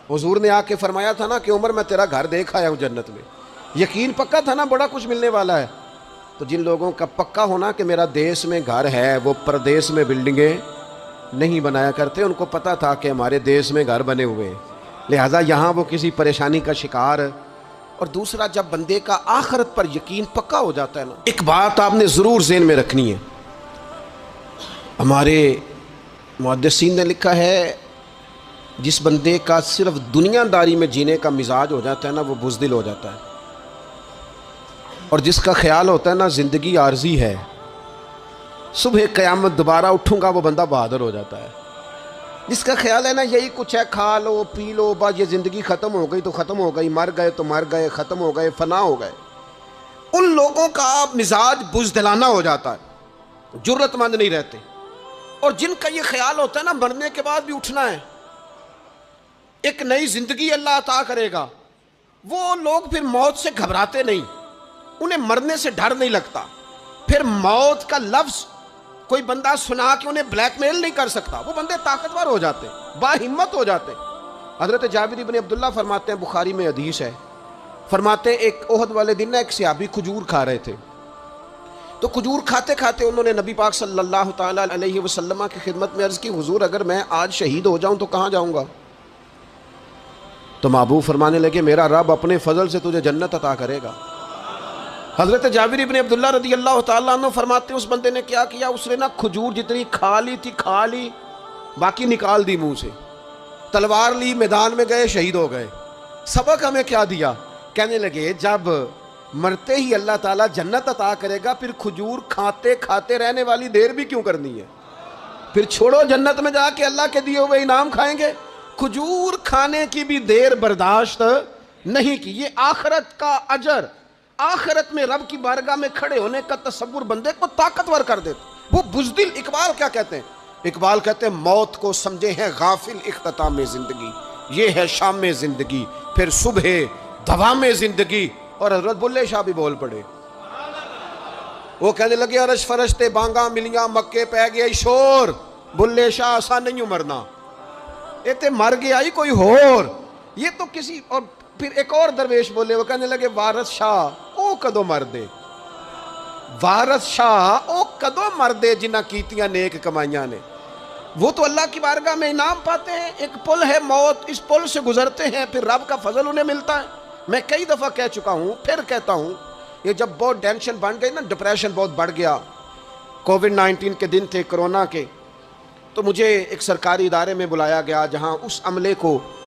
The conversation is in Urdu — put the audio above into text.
حضور نے آ کے فرمایا تھا نا کہ عمر میں تیرا گھر دیکھ آیا ہوں جنت میں، یقین پکا تھا نا بڑا کچھ ملنے والا ہے۔ تو جن لوگوں کا پکا ہونا کہ میرا دیس میں گھر ہے، وہ پردیس میں بلڈنگیں نہیں بنایا کرتے، ان کو پتا تھا کہ ہمارے دیس میں گھر بنے ہوئے ہیں، لہٰذا یہاں وہ کسی پریشانی کا شکار۔ اور دوسرا، جب بندے کا آخرت پر یقین پکا ہو جاتا ہے نا، ایک بات آپ نے ضرور ذہن میں رکھنی ہے، ہمارے محدثین نے لکھا ہے جس بندے کا صرف دنیا داری میں جینے کا مزاج ہو جاتا ہے نا، وہ بزدل ہو جاتا ہے، اور جس کا خیال ہوتا ہے نا زندگی عارضی ہے، صبح قیامت دوبارہ اٹھوں گا، وہ بندہ بہادر ہو جاتا ہے۔ جس کا خیال ہے نا یہی کچھ ہے، کھا لو پی لو بس، یہ زندگی ختم ہو گئی تو ختم ہو گئی، مر گئے تو مر گئے، ختم ہو گئے، فنا ہو گئے، ان لوگوں کا مزاج بزدلانہ ہو جاتا ہے، جرت مند نہیں رہتے۔ اور جن کا یہ خیال ہوتا ہے نا مرنے کے بعد بھی اٹھنا ہے، ایک نئی زندگی اللہ عطا کرے گا، وہ لوگ پھر موت سے گھبراتے نہیں، انہیں مرنے سے ڈر نہیں لگتا، پھر موت کا لفظ کوئی بندہ سنا کہ انہیں بلیک میل نہیں کر سکتا، وہ بندے طاقتور ہو جاتے، باہمت ہو جاتے۔ حضرت جابر بن عبداللہ فرماتے ہیں، بخاری میں حدیث ہے، فرماتے ہیں ایک احد والے دن نا ایک صحابی کھجور کھا رہے تھے، تو کھجور کھاتے کھاتے انہوں نے نبی پاک صلی اللہ تعالیٰ علیہ وسلم کی خدمت میں عرض کی، حضور اگر میں آج شہید ہو جاؤں تو کہاں جاؤں گا؟ تو محبوب فرمانے لگے، میرا رب اپنے فضل سے تجھے جنت عطا کرے گا۔ حضرت جابر بن عبداللہ رضی اللہ تعالیٰ عنہ فرماتے ہیں اس بندے نے کیا کیا، اس نے نا کھجور جتنی کھا لی تھی کھا لی، باقی نکال دی منہ سے، تلوار لی، میدان میں گئے، شہید ہو گئے۔ سبق ہمیں کیا دیا؟ کہنے لگے جب مرتے ہی اللہ تعالیٰ جنت عطا کرے گا، پھر کھجور کھاتے کھاتے رہنے والی دیر بھی کیوں کرنی ہے؟ پھر چھوڑو، جنت میں جا کے اللہ کے دیے ہوئے انعام کھائیں گے۔ کھجور کھانے کی بھی دیر برداشت نہیں کی، یہ آخرت کا اجر، آخرت میں رب کی بارگاہ میں کھڑے ہونے کا تصور بندے کو طاقتور کر دیتا۔ وہ بزدل، اقبال کیا کہتے ہیں؟ اقبال کہتے ہیں موت کو سمجھے ہیں غافل اختتام زندگی، یہ ہے شام زندگی، پھر صبح دوام زندگی۔ اور حضرت بلے شاہ بھی بول پڑے، وہ کہنے لگے عرش فرشتے بانگا ملیاں مکے پہ گیا شور، بلے شاہ ایسا نہیں مرنا، یہ تے مر گیا ہی کوئی ہور، یہ تو کسی اور۔ پھر ایک اور درویش بولے، وہ کہنے لگے وارث شاہ او کدو مر دے، وارث شاہ او کدو مر دے جنہ کیتیاں نیک کمائیاں نے، وہ تو اللہ کی بارگاہ میں انعام پاتے ہیں، ایک پل ہے موت، اس پل سے گزرتے ہیں، پھر رب کا فضل انہیں ملتا ہے۔ میں کئی دفعہ کہہ چکا ہوں، پھر کہتا ہوں، یہ جب بہت ٹینشن بن گئی نا، ڈپریشن بہت بڑھ گیا، کووڈ-19 کے دن تھے، کرونا کے، تو مجھے ایک سرکاری ادارے میں بلایا گیا جہاں اس عملے کو